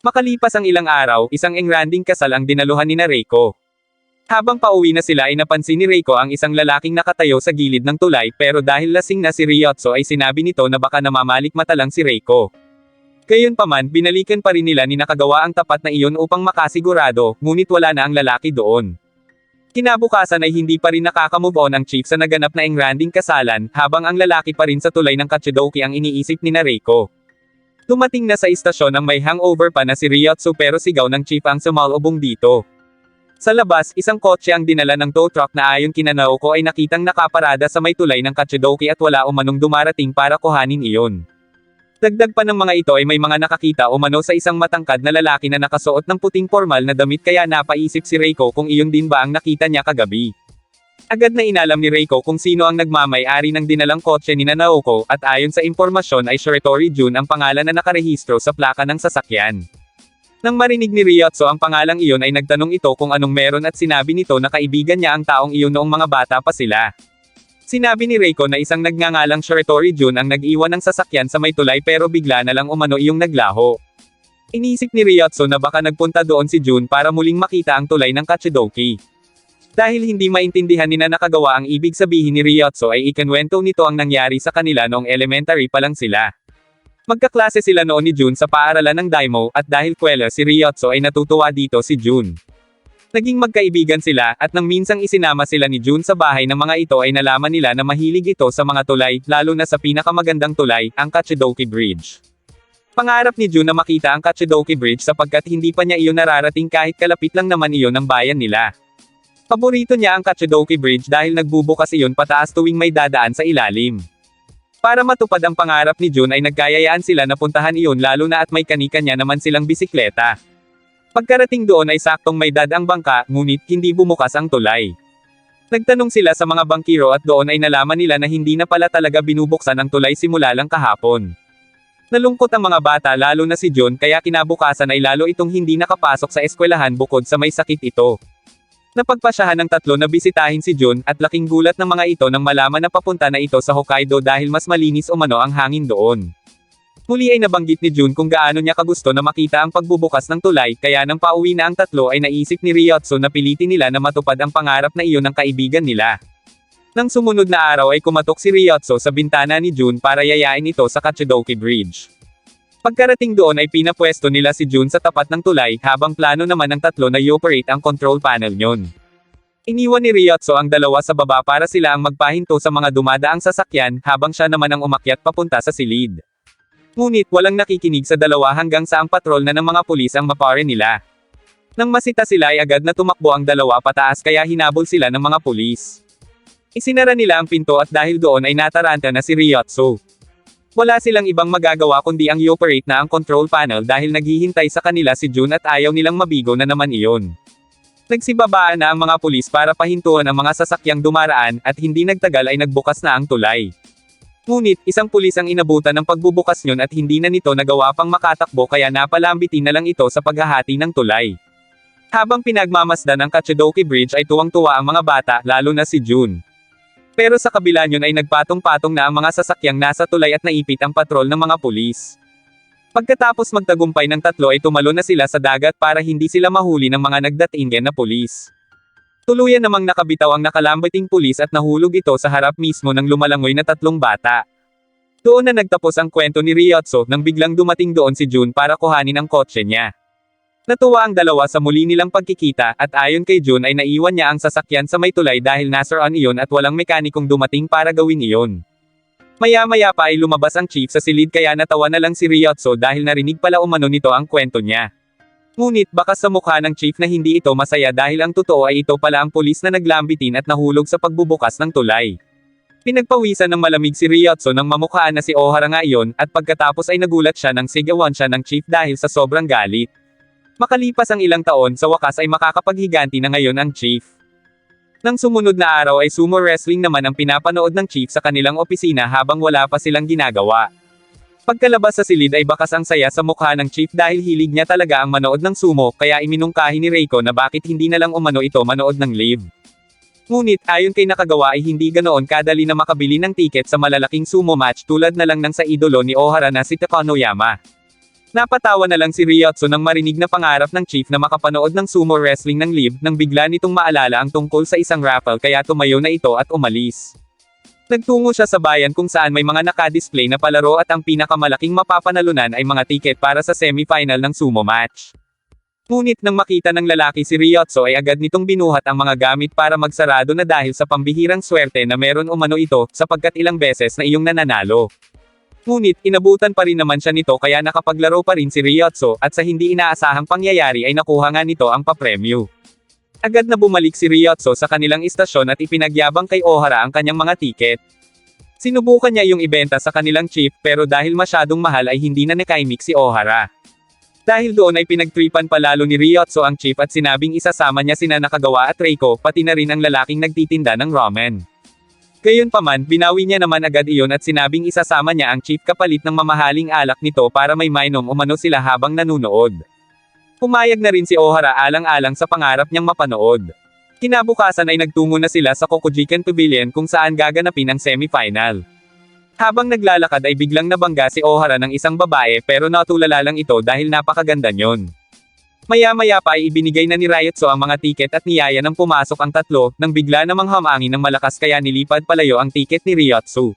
Makalipas ang ilang araw, isang engranding kasal ang dinaluhan ni Reiko. Habang pauwi na sila ay napansin ni Reiko ang isang lalaking nakatayo sa gilid ng tulay pero dahil lasing na si Ryotso ay sinabi nito na baka namamalik mata lang si Reiko. Gayunpaman, binalikan pa rin nila ni Nakagawa ang tapat na iyon upang makasigurado, ngunit wala na ang lalaki doon. Kinabukasan ay hindi pa rin nakaka-move on ang chief sa naganap na engranding kasalan, habang ang lalaki pa rin sa tulay ng Kachidoki ang iniisip ni Reiko. Dumating na sa istasyon ang may hangover pa na si Ryotsu pero sigaw ng chief ang sumalubong dito. Sa labas, isang kotse ang dinala ng tow truck na ayon kina Naoko ay nakitang nakaparada sa may tulay ng Kachidoki at wala umanong dumarating para kuhanin iyon. Dagdag pa ng mga ito ay may mga nakakita umano sa isang matangkad na lalaki na nakasuot ng puting formal na damit kaya napaisip si Reiko kung iyon din ba ang nakita niya kagabi. Agad na inalam ni Reiko kung sino ang nagmamay-ari ng dinalang kotse ni Naoko at ayon sa impormasyon ay Shiretori Jun ang pangalan na nakarehistro sa plaka ng sasakyan. Nang marinig ni Ryotso ang pangalang iyon ay nagtanong ito kung anong meron at sinabi nito na kaibigan niya ang taong iyon noong mga bata pa sila. Sinabi ni Reiko na isang nagngangalang Shiretori Jun ang nag-iwan ng sasakyan sa may tulay pero bigla na lang umano iyong naglaho. Iniisip ni Ryotso na baka nagpunta doon si Jun para muling makita ang tulay ng Kachidoki. Dahil hindi maintindihan ni Nakagawa ang ibig sabihin ni Ryotso ay ikinwento nito ang nangyari sa kanila noong elementary pa lang sila. Magkaklase sila noon ni Jun sa paaralan ng Daimo at dahil kwela si Ryotso ay natutuwa dito si Jun. Naging magkaibigan sila at nang minsang isinama sila ni Jun sa bahay ng mga ito ay nalaman nila na mahilig ito sa mga tulay, lalo na sa pinakamagandang tulay, ang Kachidoki Bridge. Pangarap ni Jun na makita ang Kachidoki Bridge sapagkat hindi pa niya iyon nararating kahit kalapit lang naman iyon ng bayan nila. Paborito niya ang Kachidoki Bridge dahil nagbubukas iyon pataas tuwing may dadaan sa ilalim. Para matupad ang pangarap ni Jun ay nagkayayaan sila na puntahan iyon lalo na at may kani-kanya naman silang bisikleta. Pagkarating doon ay saktong may dadang bangka, ngunit hindi bumukas ang tulay. Nagtanong sila sa mga bangkiro at doon ay nalaman nila na hindi na pala talaga binubuksan ang tulay simula lang kahapon. Nalungkot ang mga bata lalo na si Jun kaya kinabukasan ay lalo itong hindi nakapasok sa eskwelahan bukod sa may sakit ito. Napagpasyahan ng tatlo na bisitahin si Jun at laking gulat ng mga ito nang malaman na papunta na ito sa Hokkaido dahil mas malinis umano ang hangin doon. Muli ay nabanggit ni Jun kung gaano niya kagusto na makita ang pagbubukas ng tulay kaya nang pauwi na ang tatlo ay naisip ni Ryotso na pilitin nila na matupad ang pangarap na iyon ng kaibigan nila. Nang sumunod na araw ay kumatok si Ryotso sa bintana ni Jun para yayain ito sa Kachidoki Bridge. Pagkarating doon ay pinapwesto nila si Jun sa tapat ng tulay habang plano naman ng tatlo na i-operate ang control panel nyon. Iniwan ni Ryotso ang dalawa sa baba para sila ang magpahinto sa mga dumadaang sasakyan habang siya naman ang umakyat papunta sa silid. Ngunit walang nakikinig sa dalawa hanggang sa ang patrol na ng mga pulis ang mapare nila. Nang masita sila ay agad na tumakbo ang dalawa pataas kaya hinabol sila ng mga pulis. Isinara nila ang pinto at dahil doon ay nataranta na si Ryotso. Wala silang ibang magagawa kundi ang i-operate na ang control panel dahil naghihintay sa kanila si Jun at ayaw nilang mabigo na naman iyon. Nagsibabaan na ang mga pulis para pahintuan ang mga sasakyang dumaraan at hindi nagtagal ay nagbukas na ang tulay. Ngunit, isang pulis ang inabutan ng pagbubukas nyon at hindi na nito nagawa pang makatakbo kaya napalambitin na lang ito sa paghahati ng tulay. Habang pinagmamasdan ang Kachidoki Bridge ay tuwang-tuwa ang mga bata, lalo na si Jun. Pero sa kabila nyon ay nagpatong-patong na ang mga sasakyang nasa tulay at naipit ang patrol ng mga pulis. Pagkatapos magtagumpay ng tatlo ay tumalo na sila sa dagat para hindi sila mahuli ng mga nagdatinggan na pulis. Tuluyan namang nakabitaw ang nakalambiting pulis at nahulog ito sa harap mismo ng lumalangoy na tatlong bata. Doon na nagtapos ang kwento ni Ryotso nang biglang dumating doon si Jun para kuhanin ang kotse niya. Natuwa ang dalawa sa muli nilang pagkikita at ayon kay Jun ay naiwan niya ang sasakyan sa may tulay dahil nasiraan iyon at walang mekanikong dumating para gawin iyon. Maya-maya pa ay lumabas ang chief sa silid kaya natawa na lang si Ryotso dahil narinig pala umano nito ang kwento niya. Ngunit bakas sa mukha ng chief na hindi ito masaya dahil ang totoo ay ito pala ang pulis na naglambitin at nahulog sa pagbubukas ng tulay. Pinagpawisan ng malamig si Ryotso nang mamukhaan na si Ohara nga iyon at pagkatapos ay nagulat siya nang sigawan siya ng chief dahil sa sobrang galit. Makalipas ang ilang taon sa wakas ay makakapaghiganti na ngayon ang chief. Nang sumunod na araw ay sumo wrestling naman ang pinapanood ng chief sa kanilang opisina habang wala pa silang ginagawa. Pagkalabas sa silid ay bakas ang saya sa mukha ng chief dahil hilig niya talaga ang manood ng sumo kaya iminungkahi ni Reiko na bakit hindi na lang umano ito manood ng live. Ngunit ayon kay Nakagawa ay hindi ganoon kadali na makabili ng tiket sa malalaking sumo match tulad na lang ng sa idolo ni Ohara na si Takanoyama. Napatawa na lang si Ryotsu nang marinig na pangarap ng chief na makapanood ng sumo wrestling ng live nang bigla nitong maalala ang tungkol sa isang raffle kaya tumayo na ito at umalis. Nagtungo siya sa bayan kung saan may mga naka-display na palaro at ang pinakamalaking mapapanalunan ay mga tiket para sa semi-final ng sumo match. Ngunit nang makita ng lalaki si Ryotsu ay agad nitong binuhat ang mga gamit para magsarado na dahil sa pambihirang swerte na meron umano ito sapagkat ilang beses na iyong nananalo. Ngunit, inabutan pa rin naman siya nito kaya nakapaglaro pa rin si Ryotsu, at sa hindi inaasahang pangyayari ay nakuha nga nito ang papremyo. Agad na bumalik si Ryotsu sa kanilang istasyon at ipinagyabang kay Ohara ang kanyang mga tiket. Sinubukan niya yung ibenta sa kanilang chief pero dahil masyadong mahal ay hindi na nakaimik si Ohara. Dahil doon ay pinagtripan pa lalo ni Ryotsu ang chief at sinabing isasama niya sina Nakagawa at Reiko pati na rin ang lalaking nagtitinda ng ramen. Gayunpaman, binawi niya naman agad iyon at sinabing isasama niya ang chief kapalit ng mamahaling alak nito para may mainom umano sila habang nanunood. Pumayag na rin si Ohara alang-alang sa pangarap niyang mapanood. Kinabukasan ay nagtungo na sila sa Kokujiken Pavilion kung saan gaganapin ang semi-final. Habang naglalakad ay biglang nabangga si Ohara ng isang babae pero natulala lang ito dahil napakaganda niyon. Maya-maya pa ay ibinigay na ni Ryotsu ang mga tiket at niyaya nang pumasok ang tatlo, nang bigla namang hamangin ng malakas kaya nilipad palayo ang tiket ni Ryotsu.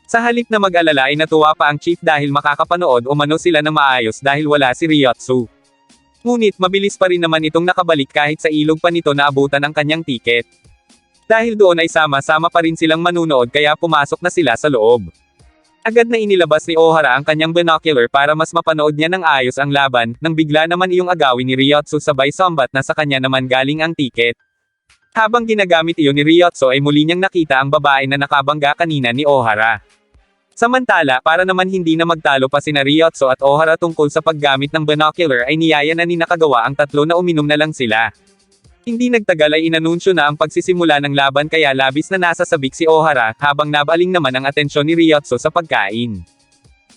Sa halip na mag-alala ay natuwa pa ang chief dahil makakapanood umano sila ng maayos dahil wala si Ryotsu. Ngunit mabilis pa rin naman itong nakabalik kahit sa ilog pa nito naabutan ang kanyang tiket. Dahil doon ay sama-sama pa rin silang manunood kaya pumasok na sila sa loob. Agad na inilabas ni Ohara ang kanyang binocular para mas mapanood niya ng ayos ang laban, nang bigla naman iyong agawin ni Ryotsu sabay sambat na sa kanya naman galing ang tiket. Habang ginagamit iyon ni Ryotsu ay muli niyang nakita ang babae na nakabangga kanina ni Ohara. Samantala, para naman hindi na magtalo pa sina Ryotsu at Ohara tungkol sa paggamit ng binocular ay niyaya na ni Nakagawa ang tatlo na uminom na lang sila. Hindi nagtagal ay inanunsyo na ang pagsisimula ng laban kaya labis na nasasabik si Ohara, habang nabaling naman ang atensyon ni Ryotsu sa pagkain.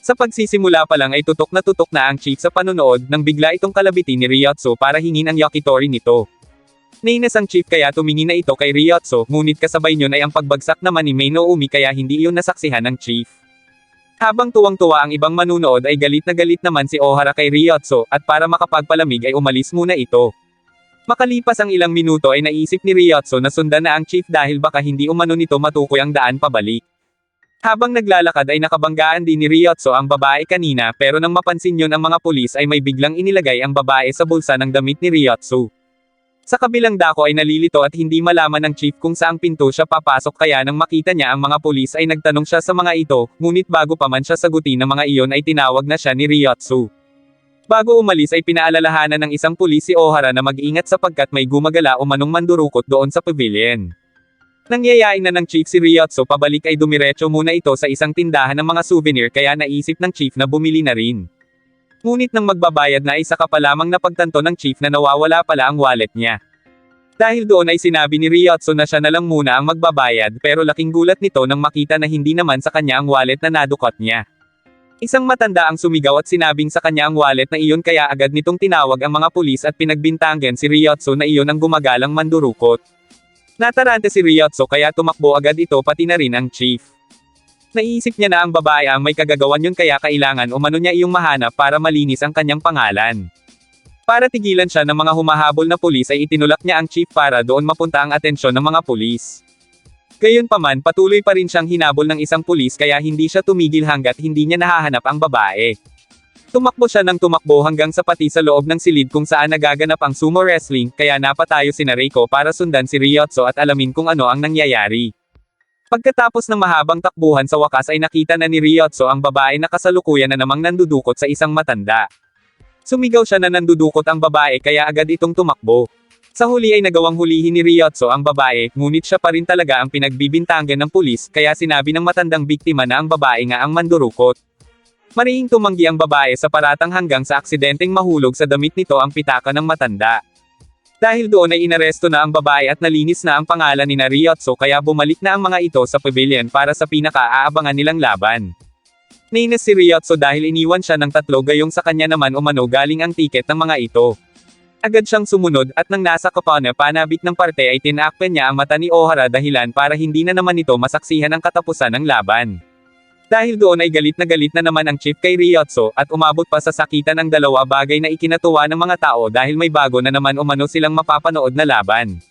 Sa pagsisimula pa lang ay tutok na ang chief sa panonood nang bigla itong kalabitin ni Ryotsu para hingin ang yakitori nito. Nainis ang chief kaya tumingin na ito kay Ryotsu, ngunit kasabay niyon ay ang pagbagsak naman ni Mei no Umi kaya hindi iyon nasaksihan ng chief. Habang tuwang-tuwa ang ibang manunood ay galit na galit naman si Ohara kay Ryotsu, at para makapagpalamig ay umalis muna ito. Makalipas ang ilang minuto ay naisip ni Ryotsu na sundan na ang chief dahil baka hindi umano nito matukoy ang daan pabalik. Habang naglalakad ay nakabanggaan din ni Ryotsu ang babae kanina pero nang mapansin yun ang mga pulis ay may biglang inilagay ang babae sa bulsa ng damit ni Ryotsu. Sa kabilang dako ay nalilito at hindi malaman ng chief kung saang pinto siya papasok kaya nang makita niya ang mga pulis ay nagtanong siya sa mga ito, ngunit bago pa man siya sagutin ng mga iyon ay tinawag na siya ni Ryotsu. Bago umalis ay pinaalalahanan ng isang pulis si Ohara na mag-ingat sapagkat may gumagala o manong mandurukot doon sa pavilion. Nangyayain na ng chief si Ryotsu pabalik ay dumiretso muna ito sa isang tindahan ng mga souvenir kaya naisip ng chief na bumili na rin. Ngunit nang magbabayad na ay saka pa lamang napagtanto ng chief na nawawala pala ang wallet niya. Dahil doon ay sinabi ni Ryotsu na siya na lang muna ang magbabayad pero laking gulat nito nang makita na hindi naman sa kanya ang wallet na nadukot niya. Isang matanda ang sumigaw at sinabing sa kanya ang wallet na iyon kaya agad nitong tinawag ang mga pulis at pinagbintangan si Ryotsu na iyon ang gumagalang mandurukot. Natarante si Ryotsu kaya tumakbo agad ito pati na rin ang chief. Naisip niya na ang babae ang may kagagawan yun kaya kailangan umano niya iyong mahanap para malinis ang kanyang pangalan. Para tigilan siya ng mga humahabol na pulis ay itinulak niya ang chief para doon mapunta ang atensyon ng mga pulis. Gayunpaman patuloy pa rin siyang hinabol ng isang pulis kaya hindi siya tumigil hanggat hindi niya nahahanap ang babae. Tumakbo siya ng tumakbo hanggang sa pati sa loob ng silid kung saan nagaganap ang sumo wrestling kaya napatayo sina Reiko para sundan si Ryotsu at alamin kung ano ang nangyayari. Pagkatapos ng mahabang takbuhan sa wakas ay nakita na ni Ryotsu ang babae na kasalukuyan na namang nandudukot sa isang matanda. Sumigaw siya na nandudukot ang babae kaya agad itong tumakbo. Sa huli ay nagawang hulihin ni Ryotsu ang babae, ngunit siya pa rin talaga ang pinagbibintangan ng pulis, kaya sinabi ng matandang biktima na ang babae nga ang mandurukot. Marihing tumanggi ang babae sa paratang hanggang sa aksidenteng mahulog sa damit nito ang pitaka ng matanda. Dahil doon ay inaresto na ang babae at nalinis na ang pangalan ni Ryotsu kaya bumalik na ang mga ito sa pavilion para sa pinaka-aabangan nilang laban. Nainis si Ryotsu dahil iniwan siya ng tatlo gayong sa kanya naman umano galing ang tiket ng mga ito. Agad siyang sumunod at nang nasa panabik ng parte ay tinakpan niya ang mata ni Ohara dahilan para hindi na naman ito masaksihan ang katapusan ng laban. Dahil doon ay galit na naman ang chief kay Ryotso, at umabot pa sa sakitan ang dalawa, bagay na ikinatuwa ng mga tao dahil may bago na naman umano silang mapapanood na laban.